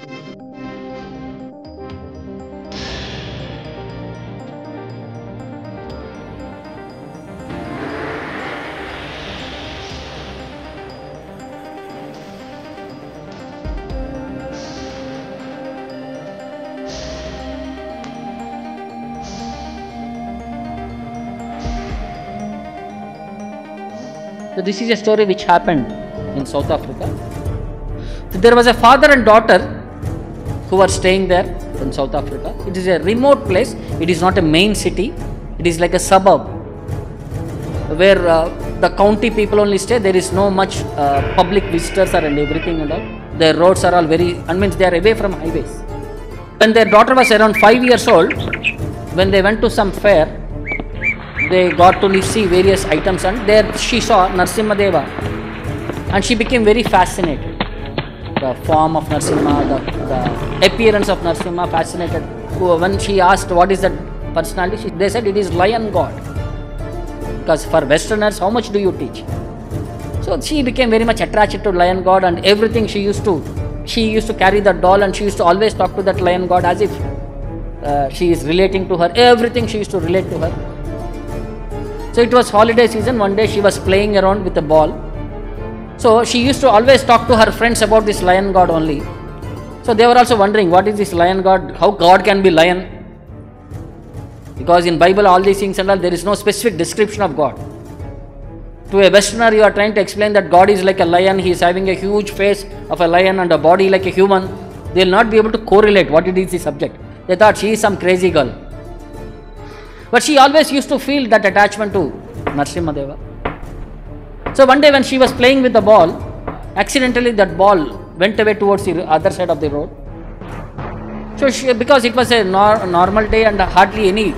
So this is a story which happened in South Africa. So there was a father and daughter who were staying there in South Africa. It is a remote place. It is not a main city. It is like a suburb where the county people only stay. There is no much public visitors and everything and all. Their roads are all very, they are away from highways. When their daughter was around 5 years old, when they went to some fair, they got to see various items, and there she saw Nṛsiṁhadeva, and she became very fascinated. The form of Nṛsiṁha, the appearance of Nṛsiṁha fascinated. When she asked what is that personality, they said it is lion god. Because for Westerners, how much do you teach? So she became very much attracted to lion god, and everything she used to carry the doll, and she used to always talk to that lion god as if she is relating to her. Everything she used to relate to her. So it was holiday season. One day she was playing around with a ball. So she used to always talk to her friends about this lion god only. So they were also wondering, what is this lion god? How God can be lion? Because in Bible all these things and all, there is no specific description of God. To a Westerner you are trying to explain that God is like a lion, he is having a huge face of a lion and a body like a human. They will not be able to correlate what it is the subject. They thought she is some crazy girl. But she always used to feel that attachment to Nṛsiṁhadeva. So one day when she was playing with the ball, accidentally that ball went away towards the other side of the road. So because it was a normal day and hardly any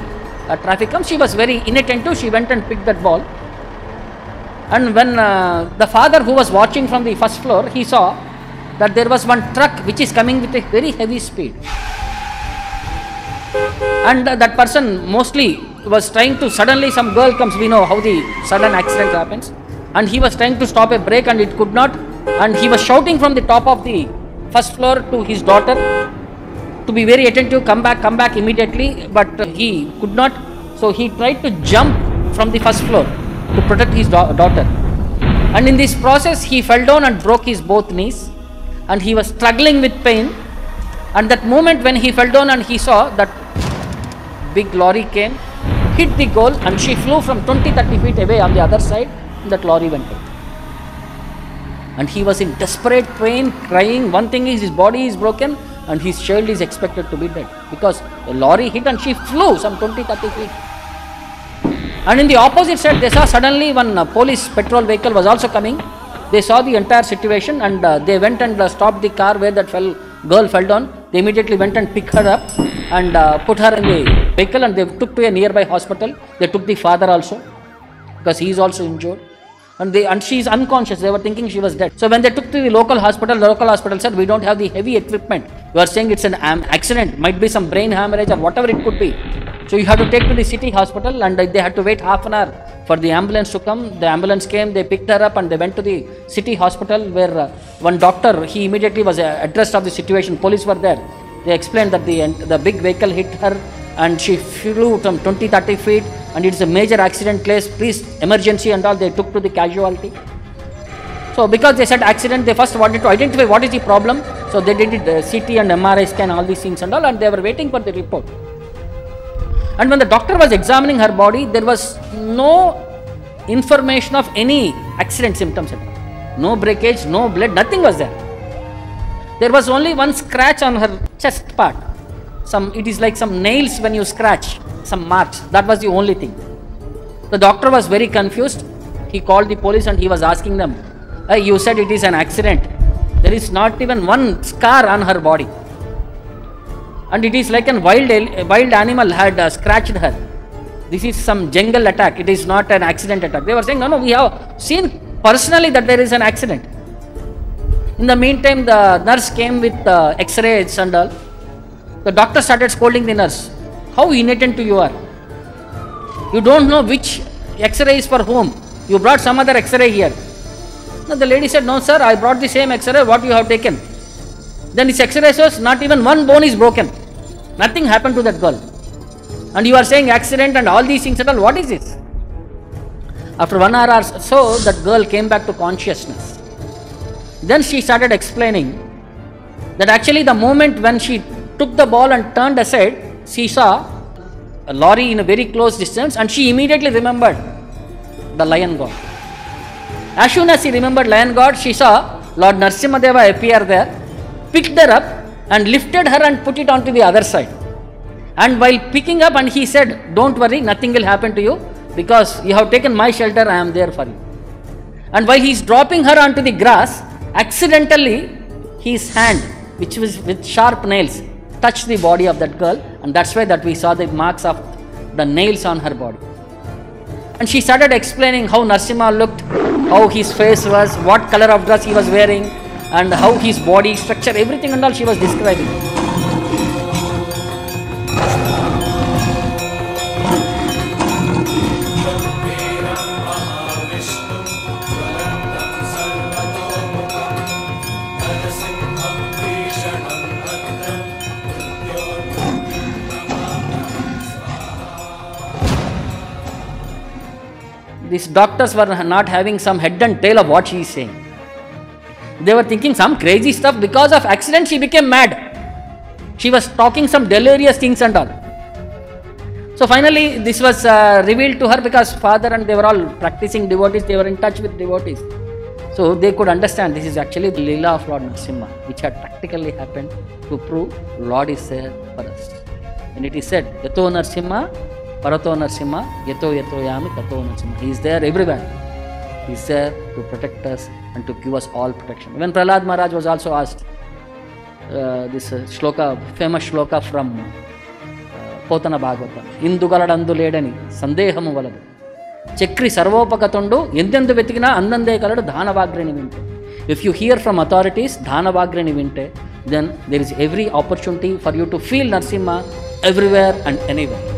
traffic comes, she was very inattentive. She went and picked that ball. And when the father, who was watching from the first floor, he saw that there was one truck which is coming with a very heavy speed. And that person mostly was trying to, suddenly some girl comes, we know how the sudden accident happens, and he was trying to stop a brake and it could not, and he was shouting from the top of the first floor to his daughter to be very attentive, come back immediately, but he could not. So he tried to jump from the first floor to protect his daughter, and in this process he fell down and broke his both knees, and he was struggling with pain. And that moment when he fell down and he saw that big lorry came, hit the goal, and she flew from 20-30 feet away on the other side, and that lorry went out. And he was in desperate pain, crying. One thing is his body is broken and his child is expected to be dead because a lorry hit and she flew some 20-30 feet. And in the opposite side they saw suddenly one police petrol vehicle was also coming. They saw the entire situation and they went and stopped the car where that girl fell down. They immediately went and picked her up and put her in the vehicle, and they took to a nearby hospital. They took the father also because he is also injured, and she is unconscious. They were thinking she was dead. So when they took to the local hospital said, we don't have the heavy equipment. You are saying it's an accident, might be some brain hemorrhage or whatever it could be. So you have to take to the city hospital, and they had to wait half an hour for the ambulance to come. The ambulance came, they picked her up and they went to the city hospital where one doctor, he immediately was addressed of the situation. Police were there. They explained that the big vehicle hit her and she flew from 20-30 feet and it's a major accident case, please emergency and all. They took to the casualty. So because they said accident, they first wanted to identify what is the problem. So they did CT and MRI scan, all these things and all, and they were waiting for the report. And when the doctor was examining her body, there was no information of any accident symptoms at all. No breakage, no blood, nothing was there. There was only one scratch on her chest part. It is like some nails when you scratch, some marks. That was the only thing. The doctor was very confused. He called the police and he was asking them, you said it is an accident. There is not even one scar on her body. And it is like a wild animal had scratched her. This is some jungle attack. It is not an accident attack. They were saying, no, we have seen personally that there is an accident. In the meantime, the nurse came with X-rays and all. The doctor started scolding the nurse. How inattentive you are. You don't know which X-ray is for whom. You brought some other X-ray here. No, the lady said, no sir, I brought the same X-ray what you have taken. Then this X-ray shows not even one bone is broken. Nothing happened to that girl. And you are saying accident and all these things and all. What is this? After 1 hour or so, that girl came back to consciousness. Then she started explaining that actually the moment when she took the ball and turned aside, she saw a lorry in a very close distance, and she immediately remembered the lion god. As soon as she remembered lion god, she saw Lord Nṛsiṁhadeva appear there, picked her up and lifted her and put it onto the other side. And while picking up, and he said, don't worry, nothing will happen to you, because you have taken my shelter, I am there for you. And while he is dropping her onto the grass, accidentally his hand, which was with sharp nails, touched the body of that girl, and that's why that we saw the marks of the nails on her body. And she started explaining how Nṛsiṁha looked, how his face was, what color of dress he was wearing, and how his body structure, everything and all she was describing. These doctors were not having some head and tail of what she is saying. They were thinking some crazy stuff. Because of accident, she became mad. She was talking some delirious things and all. So finally, this was revealed to her, because father and they were all practicing devotees. They were in touch with devotees. So they could understand this is actually the Leela of Lord Nṛsiṁha, which had practically happened to prove Lord is there for us. And it is said, Yato Nṛsiṁha, Parato Nṛsiṁha, Yato Yato Yami, Tato Nṛsiṁha. He is there everywhere. He is there to protect us and to give us all protection. When Prahlāda Mahārāja was also asked this shloka, famous shloka from Potana Bhagavata, Indugalandu ledani, Sandehamu valadu. Chekri sarvopakatundu, endendu vetikina andande kaladu dhanavagrani vinte. If you hear from authorities, dhanavagrani vinte, then there is every opportunity for you to feel Nṛsiṁha everywhere and anywhere.